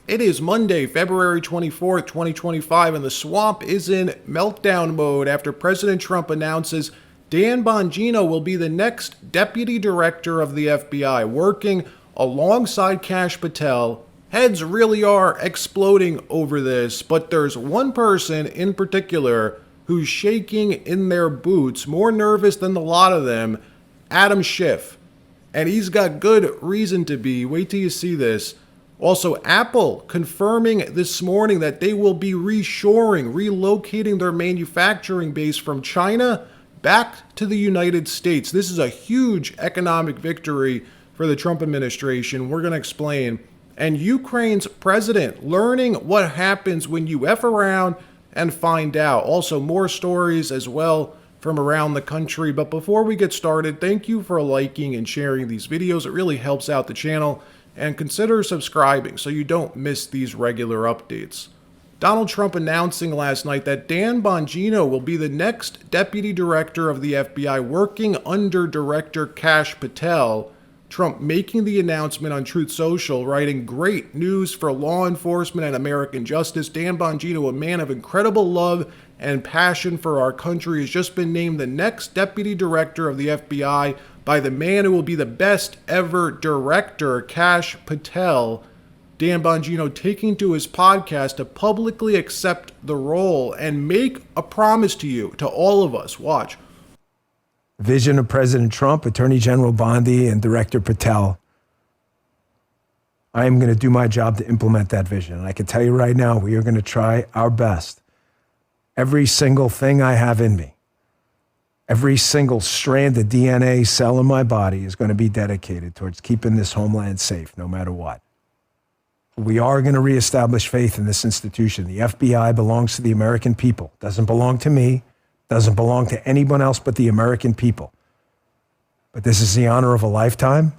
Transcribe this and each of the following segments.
It is Monday, February 24th, 2025, and the swamp is in meltdown mode after President Trump announces Dan Bongino will be the next deputy director of the FBI, working alongside Kash Patel. Heads really are exploding over this, but there's one person in particular who's shaking in their boots, more nervous than the lot of them, Adam Schiff. And he's got good reason to be. Wait till you see this. Also, Apple confirming this morning that they will be reshoring, relocating their manufacturing base from China back to the United States. This is a huge economic victory for the Trump administration. We're going to explain. And Ukraine's president learning what happens when you F around and find out. Also, more stories as well from around the country. But before we get started, thank you for liking and sharing these videos. It really helps out the channel. And consider subscribing so you don't miss these regular updates. Donald Trump announcing last night that Dan Bongino will be the next deputy director of the FBI, working under Director Kash Patel. Trump making the announcement on Truth Social, writing, "Great news for law enforcement and American justice. Dan Bongino, a man of incredible love and passion for our country, has just been named the next deputy director of the FBI by the man who will be the best ever director, Kash Patel." Dan Bongino taking to his podcast to publicly accept the role and make a promise to you, to all of us. Watch. Vision of President Trump, Attorney General Bondi, and Director Patel. I am going to do my job to implement that vision. And I can tell you right now, we are going to try our best. Every single thing I have in me, every single strand of DNA cell in my body is going to be dedicated towards keeping this homeland safe, no matter what. We are going to reestablish faith in this institution. The FBI belongs to the American people. Doesn't belong to me. Doesn't belong to anyone else but the American people. But this is the honor of a lifetime,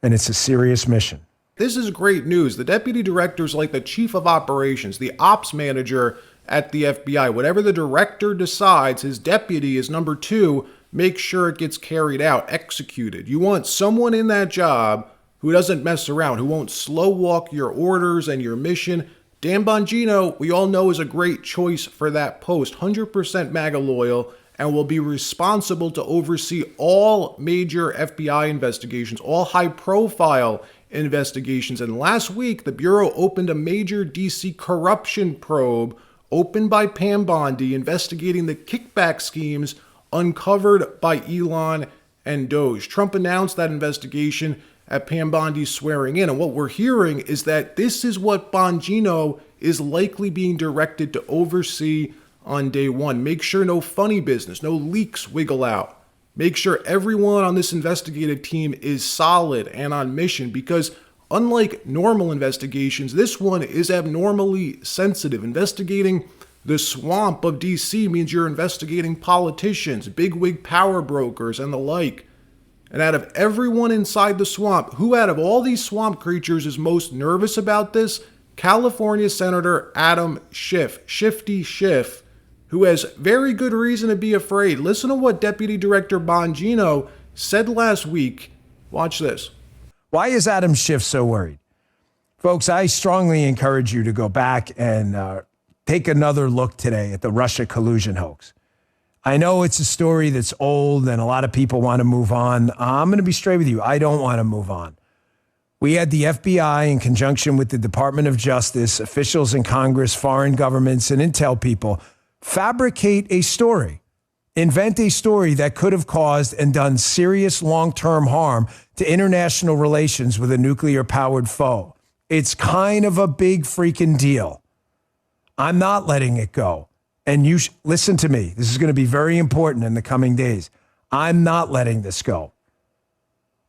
and it's a serious mission. This is great news. The deputy director is like the chief of operations, the ops manager at the FBI. Whatever the director decides, his deputy is number two. Make sure it gets carried out, executed. You want someone in that job who doesn't mess around, who won't slow walk your orders and your mission. Dan Bongino, we all know, is a great choice for that post. 100% MAGA loyal, and will be responsible to oversee all major FBI investigations, all high-profile investigations. And last week, the Bureau opened a major DC corruption probe opened by Pam Bondi, investigating the kickback schemes uncovered by Elon and Doge. Trump announced that investigation at Pam Bondi's swearing in. And what we're hearing is that this is what Bongino is likely being directed to oversee on day one. Make sure no funny business, no leaks wiggle out. Make sure everyone on this investigative team is solid and on mission, because unlike normal investigations, this one is abnormally sensitive. Investigating the swamp of DC means you're investigating politicians, bigwig power brokers, and the like. And out of everyone inside the swamp, who out of all these swamp creatures is most nervous about this? California Senator Adam Schiff, Shifty Schiff, who has very good reason to be afraid. Listen to what Deputy Director Bongino said last week. Watch this. Why is Adam Schiff so worried? Folks, I strongly encourage you to go back and take another look today at the Russia collusion hoax. I know it's a story that's old and a lot of people want to move on. I'm going to be straight with you. I don't want to move on. We had the FBI in conjunction with the Department of Justice, officials in Congress, foreign governments, and intel people fabricate a story, invent a story that could have caused and done serious long-term harm to international relations with a nuclear-powered foe. It's kind of a big freaking deal. I'm not letting it go. And you listen to me. This is going to be very important in the coming days. I'm not letting this go.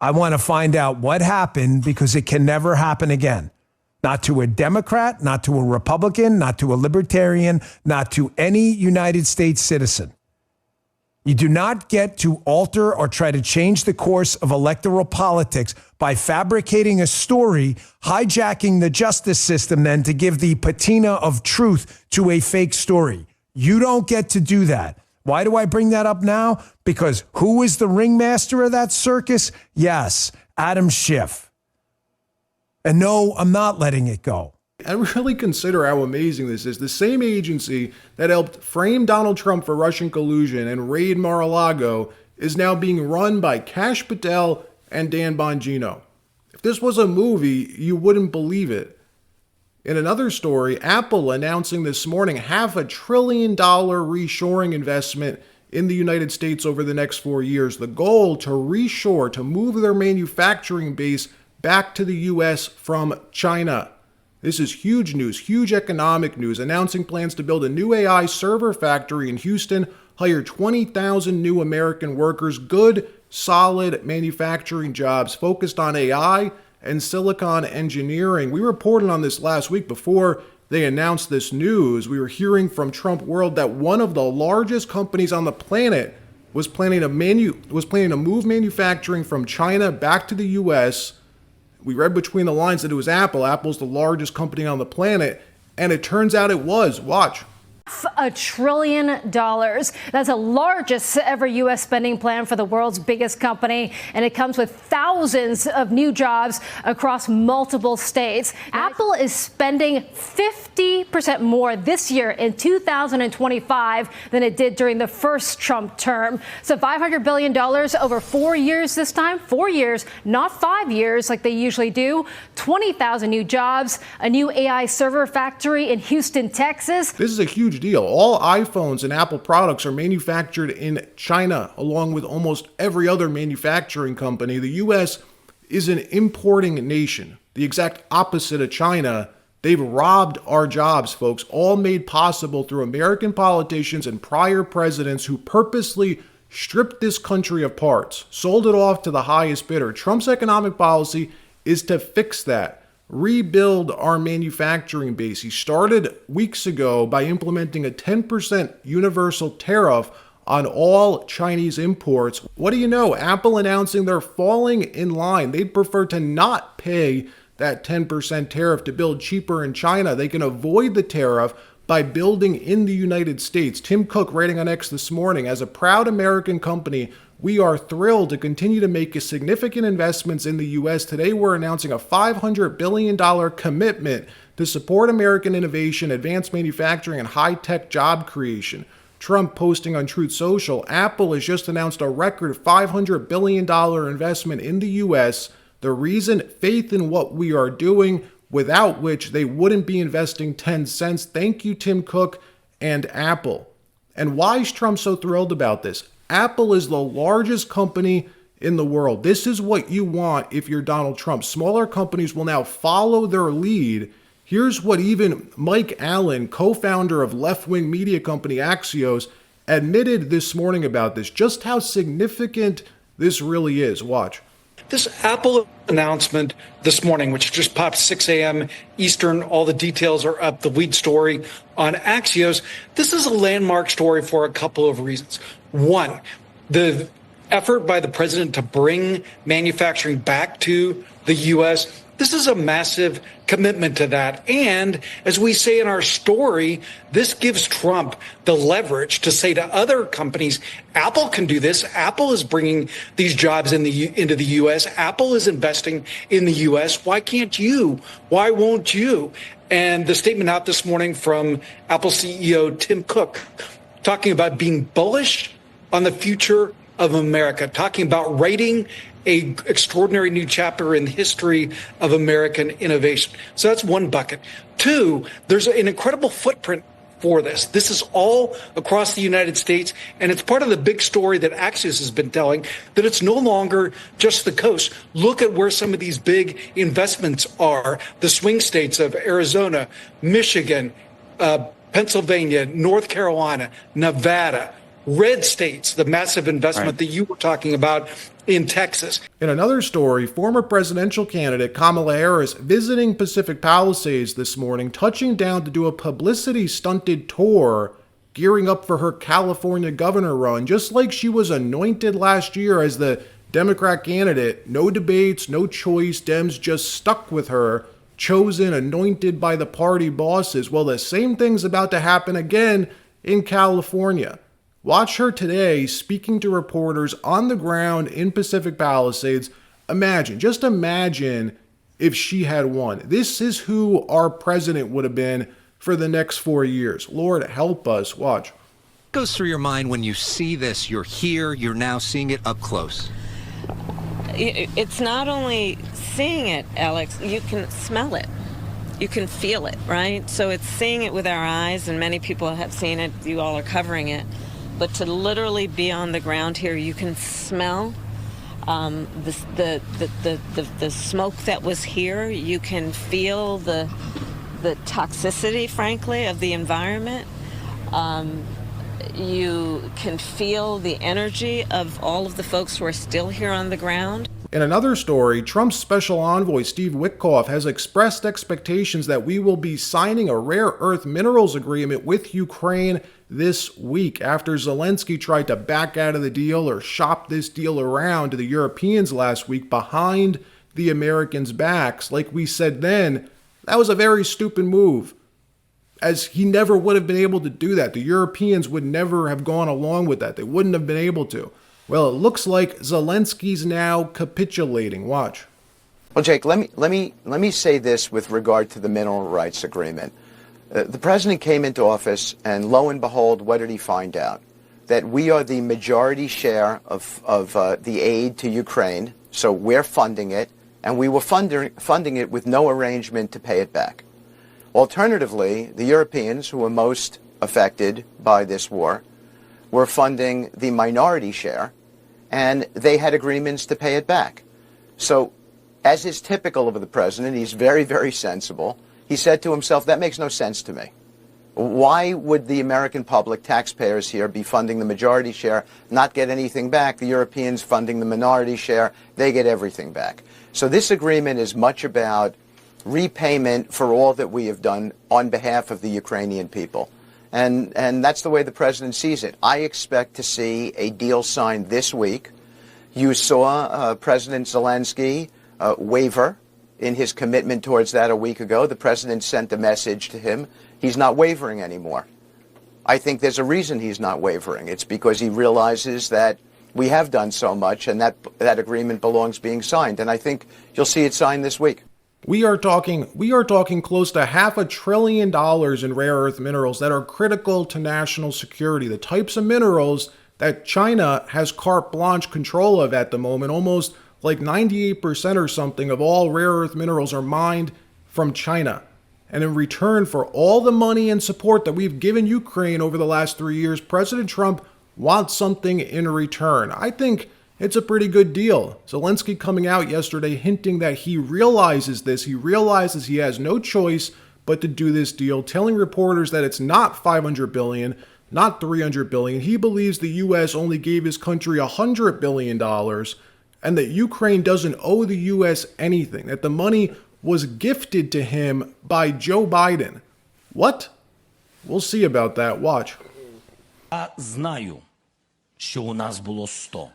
I want to find out what happened, because it can never happen again. Not to a Democrat, not to a Republican, not to a Libertarian, not to any United States citizen. You do not get to alter or try to change the course of electoral politics by fabricating a story, hijacking the justice system then to give the patina of truth to a fake story. You don't get to do that. Why do I bring that up now? Because who is the ringmaster of that circus? Yes, Adam Schiff. And no, I'm not letting it go. And really consider how amazing this is. The same agency that helped frame Donald Trump for Russian collusion and raid Mar-a-Lago is now being run by Kash Patel and Dan Bongino. If this was a movie, you wouldn't believe it. In another story, Apple announcing this morning $500 billion reshoring investment in the United States over the next 4 years. The goal to reshore, to move their manufacturing base back to the U.S. from China. This is huge news, huge economic news, announcing plans to build a new AI server factory in Houston, hire 20,000 new American workers, good, solid manufacturing jobs focused on AI and silicon engineering. We reported on this last week before they announced this news. We were hearing from Trump World that one of the largest companies on the planet was planning to move manufacturing from China back to the U.S. We read between the lines that it was Apple. Apple's the largest company on the planet, and it turns out it was. Watch. $1 trillion. That's the largest ever U.S. spending plan for the world's biggest company, and it comes with thousands of new jobs across multiple states. Apple is spending 50% more this year in 2025 than it did during the first Trump term. So $500 billion over 4 years this time. 4 years, not 5 years like they usually do. 20,000 new jobs, a new AI server factory in Houston, Texas. This is a huge deal. All iPhones and Apple products are manufactured in China, along with almost every other manufacturing company. The U.S. is an importing nation, the exact opposite of China. They've robbed our jobs, folks, all made possible through American politicians and prior presidents who purposely stripped this country of parts, sold it off to the highest bidder. Trump's economic policy is to fix that. Rebuild our manufacturing base. He started weeks ago by implementing a 10% universal tariff on all Chinese imports. What do you know? Apple announcing they're falling in line. They'd prefer to not pay that 10% tariff to build cheaper in China. They can avoid the tariff by building in the United States. Tim Cook writing on X this morning, as a proud American company, we are thrilled to continue to make significant investments in the U.S. Today, we're announcing a $500 billion commitment to support American innovation, advanced manufacturing, and high-tech job creation. Trump posting on Truth Social, Apple has just announced a record $500 billion investment in the U.S. The reason, faith in what we are doing, without which they wouldn't be investing 10 cents. Thank you, Tim Cook and Apple. And why is Trump so thrilled about this? Apple is the largest company in the world. This is what you want if you're Donald Trump. Smaller companies will now follow their lead. Here's what even Mike Allen, co-founder of left-wing media company Axios, admitted this morning about this, just how significant this really is. Watch. This Apple announcement this morning, which just popped 6 a.m. Eastern, all the details are up, the lead story on Axios. This is a landmark story for a couple of reasons. One, the effort by the president to bring manufacturing back to the U.S., this is a massive commitment to that. And as we say in our story, this gives Trump the leverage to say to other companies, Apple can do this. Apple is bringing these jobs into the U.S. Apple is investing in the U.S. Why can't you? Why won't you? And the statement out this morning from Apple CEO Tim Cook, talking about being bullish on the future of America, talking about writing a extraordinary new chapter in the history of American innovation. So that's one bucket. Two, there's an incredible footprint for this. This is all across the United States, and it's part of the big story that Axios has been telling, that it's no longer just the coast. Look at where some of these big investments are. The swing states of Arizona, Michigan, Pennsylvania, North Carolina, Nevada, red states, the massive investment that you were talking about in Texas. In another story, former presidential candidate Kamala Harris visiting Pacific Palisades this morning, touching down to do a publicity-stunted tour, gearing up for her California governor run, just like she was anointed last year as the Democrat candidate. No debates, no choice, Dems just stuck with her, chosen, anointed by the party bosses. Well, the same thing's about to happen again in California. Watch her today speaking to reporters on the ground in Pacific Palisades. Imagine, just imagine if she had won. This is who our president would have been for the next 4 years. Lord help us. Watch. Goes through your mind when you see this? You're here, you're now seeing it up close. It's not only seeing it, Alex, you can smell it. You can feel it, right? So it's seeing it with our eyes, and many people have seen it. You all are covering it. But to literally be on the ground here, you can smell the smoke that was here. You can feel the toxicity, frankly, of the environment. You can feel the energy of all of the folks who are still here on the ground. In another story, Trump's special envoy, Steve Witkoff, has expressed expectations that we will be signing a rare earth minerals agreement with Ukraine this week after Zelensky tried to back out of the deal or shop this deal around to the Europeans last week behind the Americans' backs. Like we said then, that was a very stupid move, as he never would have been able to do that. The Europeans would never have gone along with that. They wouldn't have been able to. Well, it looks like Zelensky's now capitulating. Watch. Well, Jake, let me say this with regard to the mineral rights agreement. The president came into office, and lo and behold, what did he find out? That we are the majority share of the aid to Ukraine, so we're funding it, and we were funding it with no arrangement to pay it back. Alternatively, the Europeans, who were most affected by this war, were funding the minority share, and they had agreements to pay it back. So, as is typical of the president, he's very, very sensible. He said to himself, that makes no sense to me. Why would the American public, taxpayers here, be funding the majority share, not get anything back? The Europeans funding the minority share, they get everything back. So this agreement is much about repayment for all that we have done on behalf of the Ukrainian people. And that's the way the president sees it. I expect to see a deal signed this week. You saw President Zelensky waver in his commitment towards that a week ago. The president sent a message to him. He's not wavering anymore. I think there's a reason he's not wavering. It's because he realizes that we have done so much, and that agreement belongs being signed. And I think you'll see it signed this week. We are talking close to $500 billion in rare earth minerals that are critical to national security. The types of minerals that China has carte blanche control of at the moment. Almost like 98% or something of all rare earth minerals are mined from China. And in return for all the money and support that we've given Ukraine over the last 3 years, President Trump wants something in return. I think it's a pretty good deal. Zelensky coming out yesterday hinting that he realizes this. He realizes he has no choice but to do this deal, telling reporters that it's not $500 billion, not $300 billion. He believes the U.S. only gave his country $100 billion and that Ukraine doesn't owe the U.S. anything, that the money was gifted to him by Joe Biden. What? We'll see about that. Watch. Я знаю, що у нас було 100.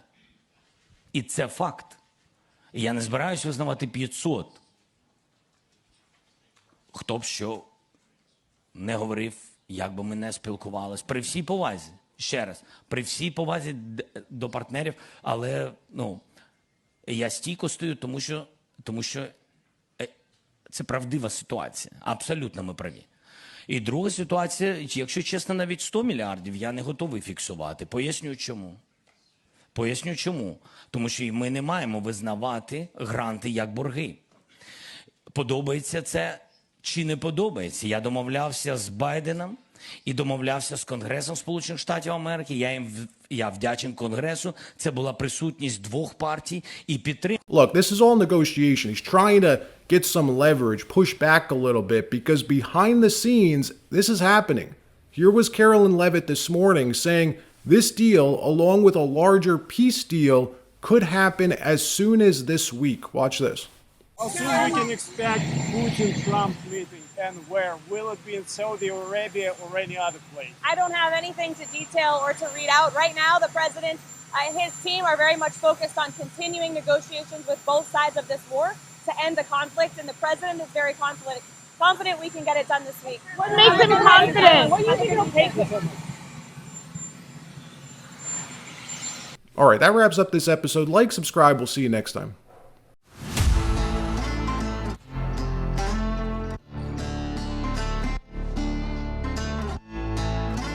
І це факт. І я не збираюсь визнавати 500. Хто б що не говорив, як би ми не спілкувалися. При всій повазі, ще раз, при всій повазі до партнерів, але, я стійко стою, тому що це правдива ситуація. Абсолютно ми праві. І друга ситуація, якщо чесно, навіть 100 мільярдів я не готовий фіксувати. Поясню чому. Тому що ми не маємо визнавати гранти як борги. Подобається це чи не подобається? Я домовлявся з Байденом і домовлявся з Конгресом Сполучених Штатів Америки. Я вдячен Конгресу. Це була присутність двох партій і підтримка. Look, this is all negotiation. He's trying to get some leverage, push back a little bit, because behind the scenes, this is happening. Here was Carolyn Levitt this morning saying this deal, along with a larger peace deal, could happen as soon as this week. Watch this. How soon we can expect Putin-Trump meeting, and where? Will it be in Saudi Arabia or any other place? I don't have anything to detail or to read out. Right now, the president and his team are very much focused on continuing negotiations with both sides of this war to end the conflict, and the president is very confident we can get it done this week. What makes him confident? What do you think it'll take him? All right, that wraps up this episode. Like, subscribe. We'll see you next time.